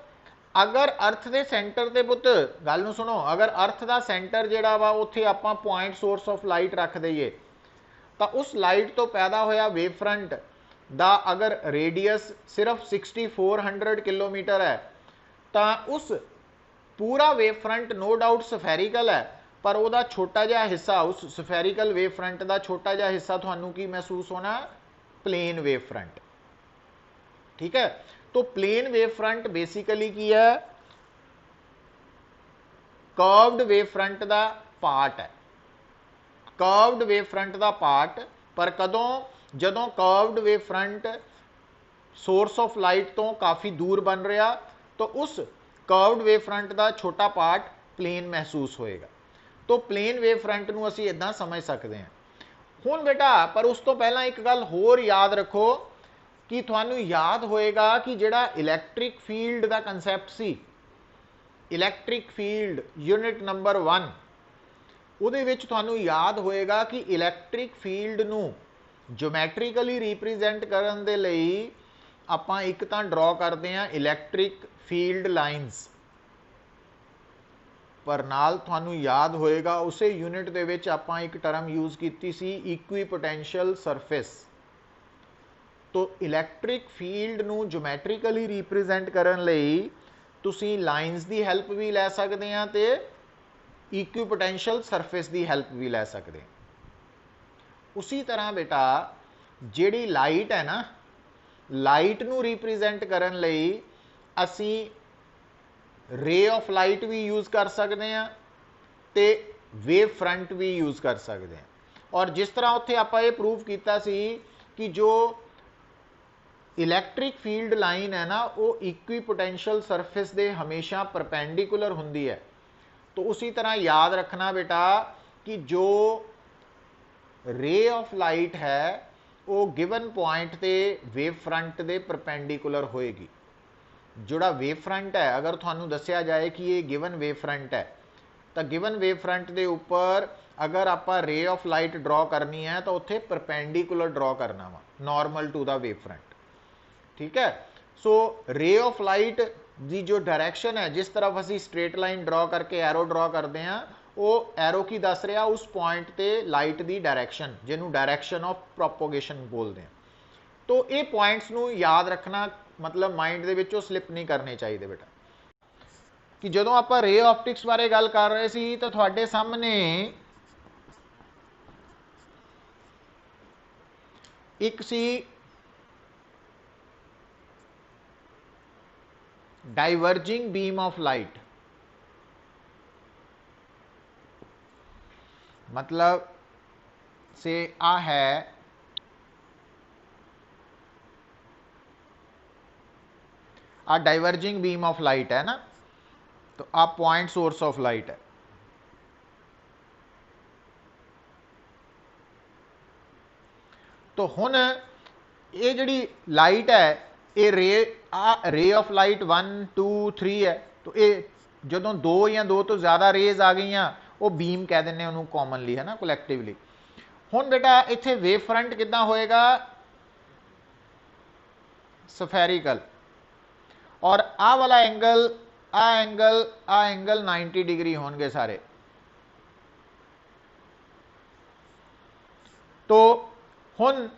अगर अर्थ के सेंटर ते पुत गल नूं सुनो, अगर अर्थ का सेंटर जिहड़ा वा उत्थे आपां पॉइंट सोर्स ऑफ लाइट रख दईए तो उस लाइट तो पैदा होया वेव फ्रंट दा अगर रेडियस सिर्फ 6400 किलोमीटर है तो उस पूरा wave front no doubt spherical है, पर वह छोटा जिहा हिस्सा उस सफेरिकल वेव फ्रंट का छोटा जिहा हिस्सा तुहानू की महसूस होना, प्लेन वेव फ्रंट। ठीक है, तो प्लेन वेव फ्रंट बेसिकली की है, कर्व्ड वेव फ्रंट का पार्ट है, कर्व्ड वेव फ्रंट का पार्ट। पर कदों, जदों curved wave front source of light तो काफ़ी दूर बन रहा तो उस कर्व्ड वेव फ्रंट का छोटा पार्ट प्लेन महसूस होएगा। तो प्लेन वेव फ्रंट नूं असीं इदां समझ सकते हैं, हुण बेटा पर उस तो पहला एक गल होर याद रखो कि तुहानू याद होएगा कि जिहड़ा इलैक्ट्रिक फील्ड का कंसैप्ट सी, इलैक्ट्रिक फील्ड यूनिट नंबर 1 ਉਹਦੇ ਵਿੱਚ ਤੁਹਾਨੂੰ याद होएगा कि इलैक्ट्रिक फील्ड ਨੂੰ ज्योमैट्रिकली रिप्रेजेंट ਕਰਨ ਦੇ ਲਈ ਆਪਾਂ ਇੱਕ ਤਾਂ ਡਰਾ ਕਰਦੇ ਹਾਂ इलैक्ट्रिक फील्ड लाइन्स, पर नाल ਤੁਹਾਨੂੰ याद होएगा उसे यूनिट ਦੇ ਵਿੱਚ ਆਪਾਂ ਇੱਕ टर्म यूज ਕੀਤੀ ਸੀ इक्विपोटेंशियल सरफेस। तो इलैक्ट्रिक फील्ड ਨੂੰ ज्योमैट्रिकली रिप्रेजेंट ਕਰਨ ਲਈ ਤੁਸੀਂ ਲਾਈਨਸ ਦੀ ਹੈਲਪ ਵੀ ਲੈ ਸਕਦੇ ਆ ਤੇ इक्विपोटेंशियल सरफेस की हैल्प भी ले सकते। उसी तरह बेटा जिहड़ी लाइट है ना, लाइट नू रिप्रेजेंट करन लई असी रे ऑफ लाइट भी यूज़ कर सकते हैं ते वेव फ्रंट भी यूज़ कर सकते हैं। और जिस तरह उत्थे आपां ये प्रूव कीता सी कि जो इलैक्ट्रिक फील्ड लाइन है ना वो इक्विपोटेंशियल सरफेस दे हमेशा परपेंडिकुलर हुंदी है। तो उसी तरह याद रखना बेटा कि जो रे ऑफ लाइट है वो गिवन पॉइंट ते वेव फ्रंट दे परपेंडिकुलर होएगी। जोड़ा वेव फ्रंट है अगर थानू दस्या जाए कि ये गिवन वेव फ्रंट है तो गिवन वेव फ्रंट दे ऊपर अगर आप रे ऑफ लाइट ड्रॉ करनी है तो उत्थे परपेंडिकुलर ड्रॉ करना वा, normal to the wave front. ठीक है। सो रे ऑफ लाइट की जो डायरैक्शन है, जिस तरफ असी स्ट्रेट लाइन ड्रॉ करके एरो ड्रॉ करते हैं, वो एरो की दस रहा उस पॉइंट ते लाइट की डायरैक्शन, जिन्होंने डायरैक्शन ऑफ प्रोपोगेशन बोलते हैं। तो ये पॉइंट्स नू याद रखना, मतलब माइंड दे विचों स्लिप नहीं करने चाहिए बेटा। कि जदों आप रे ऑप्टिक्स बारे गल कर रहे सी तो तुहाडे सामने एक सी डाइवर्जिंग बीम ऑफ लाइट, मतलब से आ है आ डाइवर्जिंग बीम ऑफ लाइट है ना, तो आ पॉइंट सोर्स ऑफ लाइट है। तो हुण ये जिहड़ी लाइट है ये रे ऑफ लाइट 1 2 3 है। तो ये जदों दो या दो तो ज़्यादा रेज आ गई वो बीम कह दें उन्होंने कॉमनली, है ना, कलैक्टिवली। हुण बेटा इत्थे वेव फ्रंट किद्दां होएगा, सफेरिकल। और आ वाला एंगल आ एंगल 90 डिग्री होंगे सारे। तो हुण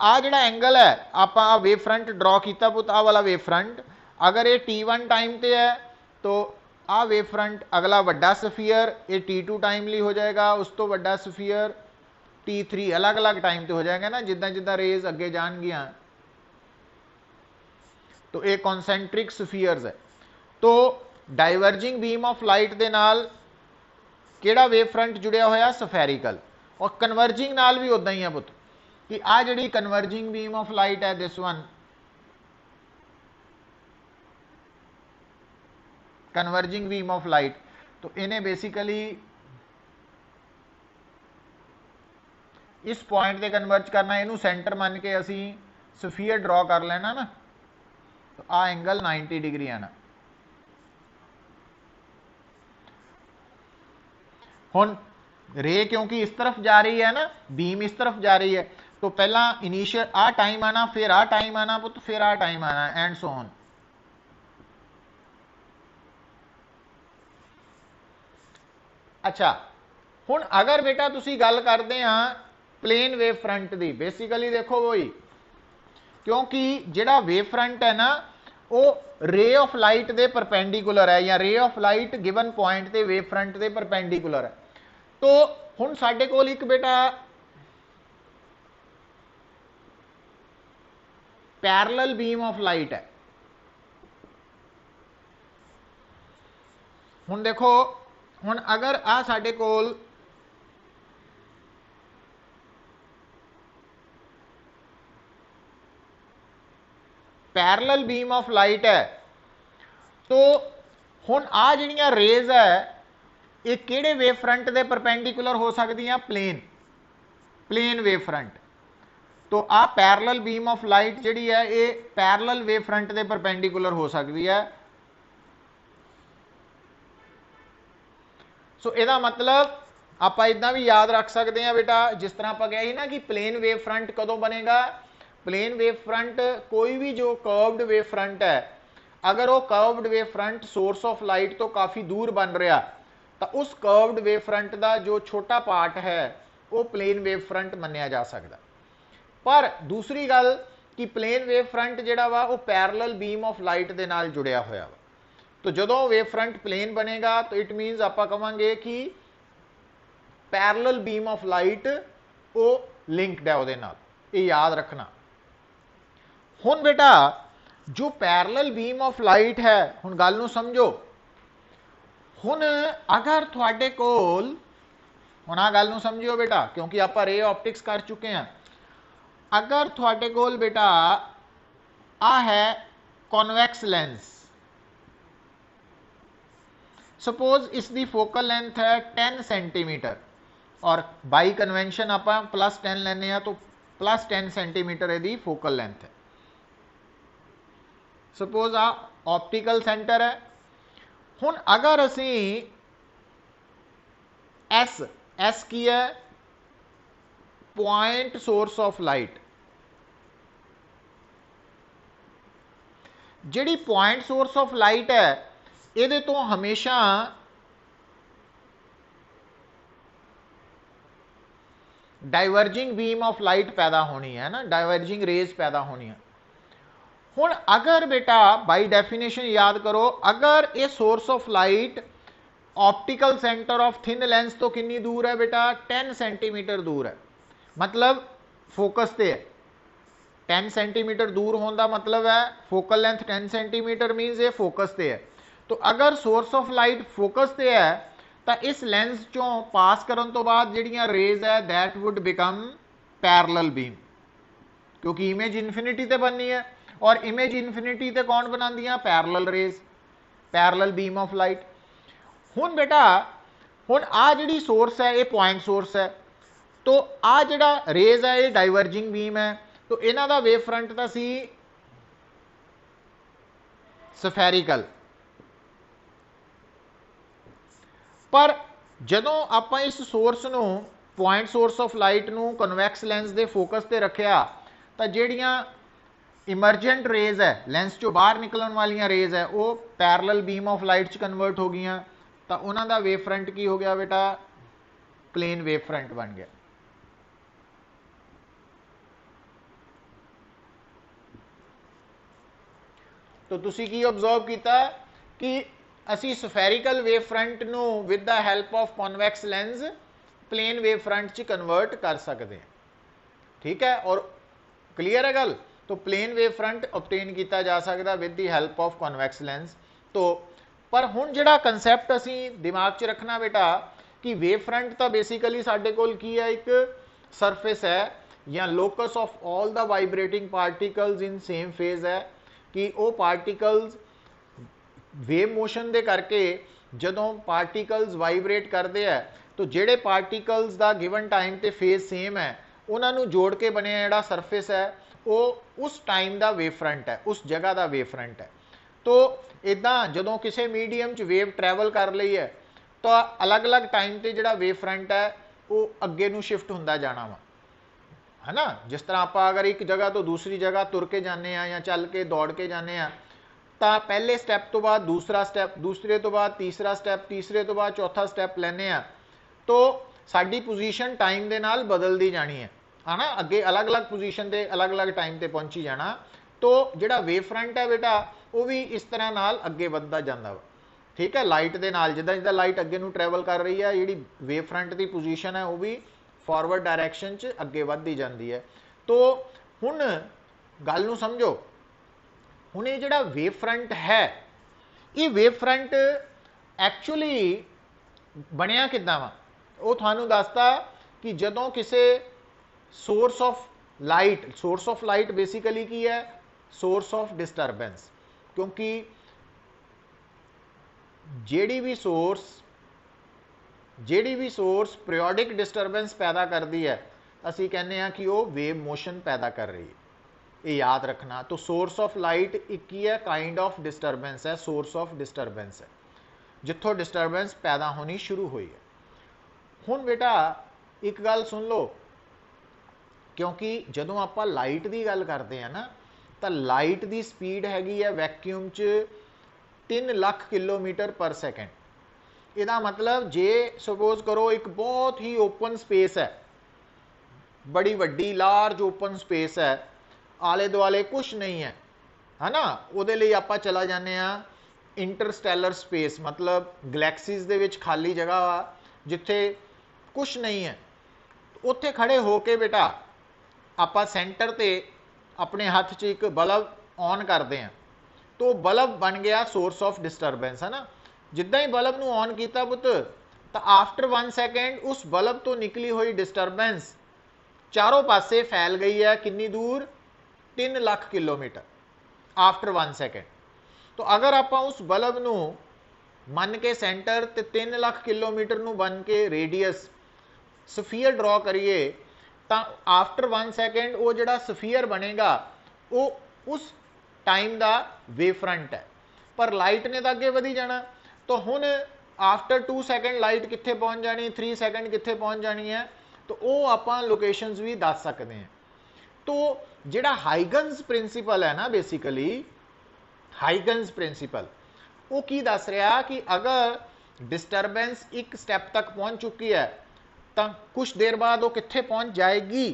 आ जिहड़ा एंगल है आप वेव फ्रंट ड्रॉ किया पुत, आ वाला वेव फ्रंट अगर ये T1 टाइम ते है तो आ वेव फ्रंट अगला वड्डा सफीयर ये T2 टाइम ली हो जाएगा, उस तो वड्डा सफीयर T3 अलग अलग टाइम ते हो जाएगा ना, जिदा जिदा रेज अगे जाएगियां। तो ये कॉन्सेंट्रिक सफीयर्स है। तो डाइवर्जिंग बीम ऑफ लाइट दे नाल किहड़ा वेव फ्रंट जुड़िया होया, सफेरिकल। और कन्वर्जिंग नाल भी उदा ही है पुत कि आ जिहड़ी कन्वर्जिंग बीम ऑफ लाइट है this one, converging beam of light, तो इन्हें बेसिकली इस पॉइंट पे कन्वर्ज करना, इनू सेंटर मान के असी सफीयर ड्रॉ कर लेना ना, तो आ एंगल 90 डिग्री आना। हुण रे क्योंकि इस तरफ जा रही है ना, बीम इस तरफ जा रही है, तो पहला इनिशियल आ टाइम आना, फिर आ टाइम आना पुत, फिर आ टाइम आना, एंड सो ऑन। अच्छा हुण अगर बेटा तुसी गल करते हैं प्लेन वेव फ्रंट की, बेसिकली देखो वही, क्योंकि जिहड़ा वेव फ्रंट है ना वो ray of light they perpendicular है, या ray of light given point ते वेव फ्रंट दे परपेंडिकुलर है। तो हुण साडे कोल एक बेटा पैरेलल बीम ऑफ लाइट है। हुण देखो, हुण अगर आ साडे कोल पैरेलल बीम ऑफ लाइट है, तो हुण आ जिहड़ियां रेज है ये किहड़े वेव फ्रंट दे परपेंडिकुलर हो सकदियां, प्लेन। Plane wave front. तो आ पैरलल बीम ऑफ लाइट जिहड़ी है ये पैरलल वेव फ्रंट के परपेंडिकुलर हो सकती है। सो इहदा मतलब आप इदा भी याद रख सकते हैं बेटा, जिस तरह आप कहा ना कि प्लेन वेव फ्रंट कदों बनेगा। प्लेन वेव फ्रंट कोई भी जो कर्व्ड वेव फ्रंट है, अगर वो curved wave front source of light तो काफ़ी दूर बन रहा, तो उस कर्व्ड वेव फ्रंट का जो छोटा पार्ट है वो प्लेन वेव फ्रंट मन्निया जा सकता। पर दूसरी गल कि प्लेन वेव फ्रंट जिहड़ा वा वो पैरलल बीम ऑफ लाइट के नाल जुड़िया होया वा। तो जदों वेव फ्रंट प्लेन बनेगा तो इट मीनस आप कहांगे कि पैरलल बीम ऑफ लाइट वो लिंक्ड है उहदे नाल, ये याद रखना। हुण बेटा जो पैरलल बीम ऑफ लाइट है, हुण गल नूं समझो। हुण अगर तुहाडे कोल, हुण आ गल नूं समझियो बेटा, क्योंकि आप रे ऑप्टिक्स कर चुके हैं। अगर तुहाडे कोल बेटा आ है कॉन्वैक्स लेंस, सपोज इसकी फोकल लेंथ है 10 सेंटीमीटर और बाई कन्वेंशन आप +10 लेने तो +10 सेंटीमीटर यदि फोकल लेंथ है। सपोज आ ऑप्टिकल सेंटर है। हुण अगर असी एस की है पॉइंट सोर्स ऑफ लाइट, जिहड़ी पॉइंट सोर्स ऑफ लाइट है ये तो हमेशा डाइवर्जिंग बीम ऑफ लाइट पैदा होनी है ना, डाइवर्जिंग रेज पैदा होनी है। हुण अगर बेटा बाई डेफिनेशन याद करो, अगर ये source of light optical centre of thin lens तो कितनी दूर है बेटा, 10 सेंटीमीटर दूर है, मतलब फोकस से है। 10 सेंटीमीटर दूर होने का मतलब है फोकल लेंथ 10 सेंटीमीटर मीनस ये फोकस से है। तो अगर सोर्स ऑफ लाइट फोकस से है तो इस लेंस चों पास करन तो बाद जिहड़ियां रेज है that would become parallel beam, क्योंकि इमेज इन्फिनिटी ते बननी है और इमेज इन्फिनिटी ते कौन बनांदियां, parallel rays, parallel beam of light. हुण बेटा हुण आ जिहड़ी सोर्स है ये पॉइंट सोर्स है, तो आ जिहड़ा रेज है ये डाइवर्जिंग बीम है, तो इन्हां दा वेव फ्रंट तां सी स्फेरिकल। पर जदों आपां इस सोर्स नूं पॉइंट सोर्स ऑफ लाइट नूं कन्वैक्स लेंस दे फोकस ते रखिया तो जिहड़ियां इमरजेंट रेज है, लेंस चों बाहर निकलण वालियां रेज है, वो पैरलल बीम ऑफ लाइट च कन्वर्ट हो गई, तो उन्हां दा वेव फ्रंट की हो गया बेटा, प्लेन वेव फ्रंट बन गया। तो तुसी की ऑब्जर्व किया कि असी स्फेरिकल वेव फ्रंट नूं with the help of convex lens plane wave front च कन्वर्ट कर सकते हैं। ठीक है, और क्लीयर है गल। तो प्लेन वेव फ्रंट ऑब्टेन किया जा सकता with the help of convex lens. तो पर हुण जिहड़ा कंसैप्ट असी दिमाग च रखना बेटा कि वेव फ्रंट तो बेसिकली साडे कोल की है, एक सरफेस है या locus of all the vibrating particles in same phase है, कि वो पार्टिकल्स वेव मोशन दे करके जदों पार्टिकल्स वाइब्रेट करते हैं तो जेडे पार्टिकल्स दा गिवन टाइम ते फेज सेम है उन्होंने जोड़ के बने जिहड़ा सरफेस है वो उस टाइम का वेव फ्रंट है, उस जगह का वेव फ्रंट है। तो इदा जदों किसी मीडियम च वेव ट्रैवल कर ली है तो अलग अलग टाइम ते जिहड़ा वेव फ्रंट है वो अगे नूं शिफ्ट होंदा जाना वा, है ना। जिस तरह आप अगर एक जगह तो दूसरी जगह तुर के जाने या चल के दौड़ के जाने तो पहले स्टैप तो बाद दूसरा स्टैप, दूसरे तो बाद तीसरा स्टैप, तीसरे तो बाद चौथा स्टैप लेने तो साडी पोजीशन टाइम दे नाल बदलती जानी है ना, अगे अलग अलग पोजीशन ते अलग अलग टाइम ते पहुंची जाना। तो जिहड़ा वेव फ्रंट है बेटा वो भी इस तरह नाल अगे वधदा जांदा वा। ठीक है, लाइट दे नाल जिद्दां जिद्दां लाइट अगे नूं ट्रैवल कर रही है, जिहड़ी वेव फ्रंट की पोजीशन है वो भी फॉरवर्ड डायरैक्शन च अगे वधदी जांदी है। तो हुण गल नूं समझो, हुण ये जिहड़ा वेव फ्रंट है ये वेव फ्रंट एक्चुअली बनिया किद्दां वा, वो तुहानूं दसदा कि जदों किसी सोर्स ऑफ लाइट बेसिकली की है, सोर्स ऑफ डिस्टरबेंस, क्योंकि जेड़ी भी सोर्स पीरियोडिक डिस्टरबेंस पैदा करती है ਅਸੀਂ ਕਹਿੰਦੇ ਆ कि वो वेव मोशन पैदा कर रही है, ये याद रखना। तो सोर्स ऑफ लाइट एक ही है, काइंड ऑफ डिस्टरबेंस है, सोर्स ऑफ डिस्टरबेंस है, जिथों डिस्टरबेंस पैदा होनी शुरू हुई है। हुण बेटा एक गल सुन लो, क्योंकि जदों आपां लाइट की गल करते हैं ना, तो लाइट की स्पीड हैगी है वैक्यूम च 3 लाख किलोमीटर पर सैकेंड। इहदा मतलब जे सपोज करो एक बहुत ही ओपन स्पेस है, बड़ी वड्डी लार्ज ओपन स्पेस है, आले दुआले कुछ नहीं है ना, उहदे लई आपां चला जाने आ इंटरस्टैलर स्पेस, मतलब गलैक्सीज़ दे विच खाली जगह वा जिथे कुछ नहीं है, उत्थे खड़े होके बेटा आपां सेंटर ते अपने हाथ च एक बल्ब ऑन करते हैं, तो बल्ब बन गया सोर्स ऑफ डिस्टरबेंस, है ना। जिद्दां ही बल्ब नूं ऑन किया पुत, तो आफ्टर 1 सैकेंड उस बल्ब तो निकली हुई डिस्टरबेंस चारों पासे फैल गई है, कितनी दूर, 3 लाख किलोमीटर आफ्टर 1 सैकेंड। तो अगर आप उस बल्ब नूं मन के सेंटर ते 3 लाख किलोमीटर नूं बन के रेडियस सफीयर ड्रॉ करिए, तो आफ्टर 1 सैकेंड वो जिहड़ा सफीयर बनेगा वो उस टाइम का वेव फ्रंट है, पर लाइट ने तो अगे वधी जाना। तो हुण आफ्टर 2 सैकेंड लाइट कित्थे पहुंच जानी, 3 सैकेंड कित्थे पहुंच जानी है, तो वो आपां लोकेशंस भी दस सकते हैं। तो जिहड़ा हाइगन्स प्रिंसीपल है ना, बेसिकली हाइगन्स प्रिंसीपल वो की दस रहा कि अगर डिस्टरबेंस एक स्टैप तक पहुंच चुकी है, तो कुछ देर बाद वो कित्थे पहुंच जाएगी,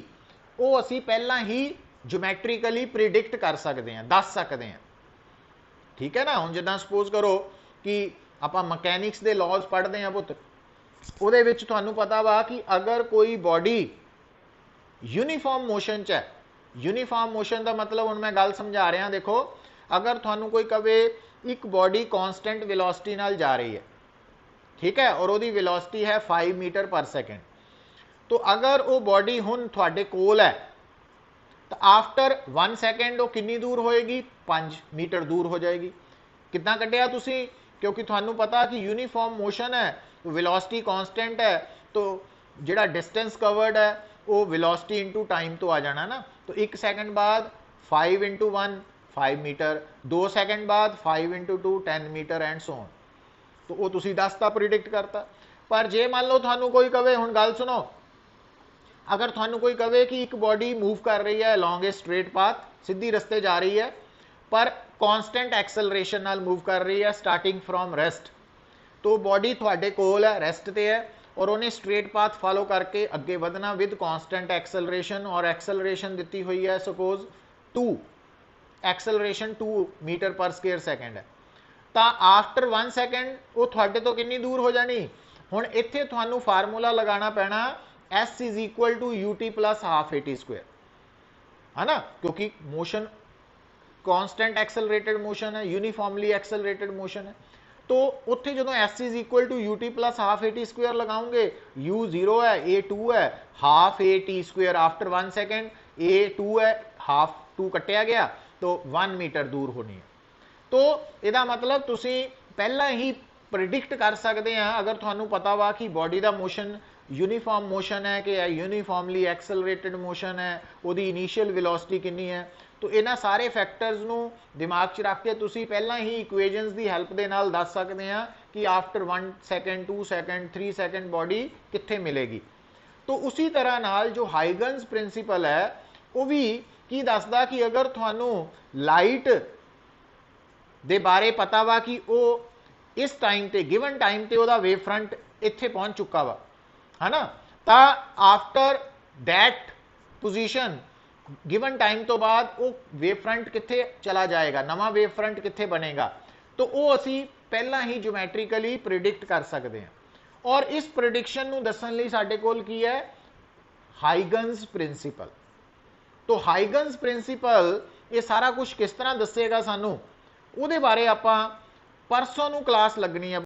वो असी पहला ही ज्योमैट्रिकली प्रिडिक्ट कर सकते हैं, दस सकते हैं, ठीक है ना। हुण जिद्दां सपोज करो कि आपां मकैनिक्स दे लॉज पढ़ते हैं पुत, उहदे विच तुहानूं पता वा कि अगर कोई बॉडी यूनीफॉर्म मोशन च है, यूनीफॉर्म मोशन का मतलब हुण मैं गल समझा रहा, देखो अगर तुहानूं कोई कहे एक बॉडी कॉन्सटेंट वेलोसिटी नाल जा रही है, ठीक है, और उहदी वेलोसिटी है 5 मीटर पर सैकेंड, तो अगर वो बॉडी हुण तुहाडे कोल है, तो आफ्टर 1 सैकेंड वो कितनी दूर होएगी, 5 मीटर दूर हो जाएगी। कितना कढ़िया तुसी, क्योंकि तुहानूं पता कि यूनीफॉर्म मोशन है, वेलोसिटी कॉन्सटेंट है, तो जिहड़ा डिस्टेंस कवर्ड है वो वेलोसिटी इंटू टाइम तो आ जाना ना। तो 1 सैकेंड बाद 5 इंटू 1 5 मीटर, 2 सैकेंड बाद 5 into 2 10 metre and so on. तो वो तुसी दसता प्रिडिक्ट करता। पर जे मान लो थानू कोई कहे, हुण गल सुनो, अगर थानू कोई कहे कि एक बॉडी मूव कर रही है लॉन्ग ए स्ट्रेट पाथ, सीधी रस्ते जा रही है, पर कॉन्सटेंट एक्सेलरेशन नाल मूव कर रही है स्टार्टिंग फ्रॉम रेस्ट, तो बॉडी थोड़े कोल है, रेस्ट ते है, और उन्हें स्ट्रेट पाथ फॉलो करके अगे बढ़ना विद कॉन्सटेंट एक्सेलरेशन, और एक्सेलरेशन दी हुई है सपोज 2, एक्सेलरेशन 2 मीटर पर स्क्वेयर सैकेंड है, तो आफ्टर 1 सैकेंड वो थोड़े तो कितनी दूर हो जानी। हुण इत्थे तुहानू फार्मूला लगाना पैना S is equal to UT plus half AT square, है ना, क्योंकि मोशन कॉन्सटेंट एक्सेलरेटेड मोशन है, यूनीफॉर्मली एक्सेलरेटेड मोशन है। तो उत्थे जो S is equal to UT plus half AT square लगाओगे, U 0 है, A 2 है, हाफ AT स्क्वेयर आफ्टर 1 सैकेंड, A 2 है, हाफ 2 कटिया गया, तो 1 मीटर दूर होनी है। तो इसका मतलब तुसी पहला ही प्रिडिक्ट कर सकते हैं, अगर तुहानू पता वा कि बॉडी का मोशन यूनीफॉर्म मोशन है कि यूनीफॉर्मली एक्सेलरेटेड मोशन है, उहदी इनीशियल वेलोसिटी कितनी है, तो इन्हां सारे फैक्टर्स नू दिमाग च रख के तुसी पहला ही इक्वेजन्स की हैल्प दे नाल दस सकते हैं कि after 1 second 2 second 3 second body कित्थे मिलेगी। तो उसी तरह नाल जो हाइगन्स प्रिंसीपल है वो भी की दसदा कि अगर तुहानू लाइट दे बारे पता वा कि वो इस टाइम ते गिवन टाइम ते ओदा वेव फ्रंट इत्थे पहुंच चुका वा, है ना, तो after that position given time तो बाद वो वेव फ्रंट कित्थे चला जाएगा, नवा वेव फ्रंट कित्थे बनेगा, तो वो असी पहला ही ज्योमैट्रिकली प्रिडिक्ट कर सकते हैं। और इस प्रिडिक्शन नू दसन लई साडे कोल की है, हाइगन्स प्रिंसीपल। तो हाइगन्स प्रिंसीपल ये सारा कुछ किस तरह दसेगा सानू, उहदे बारे आपां परसों नू क्लास लगनी है।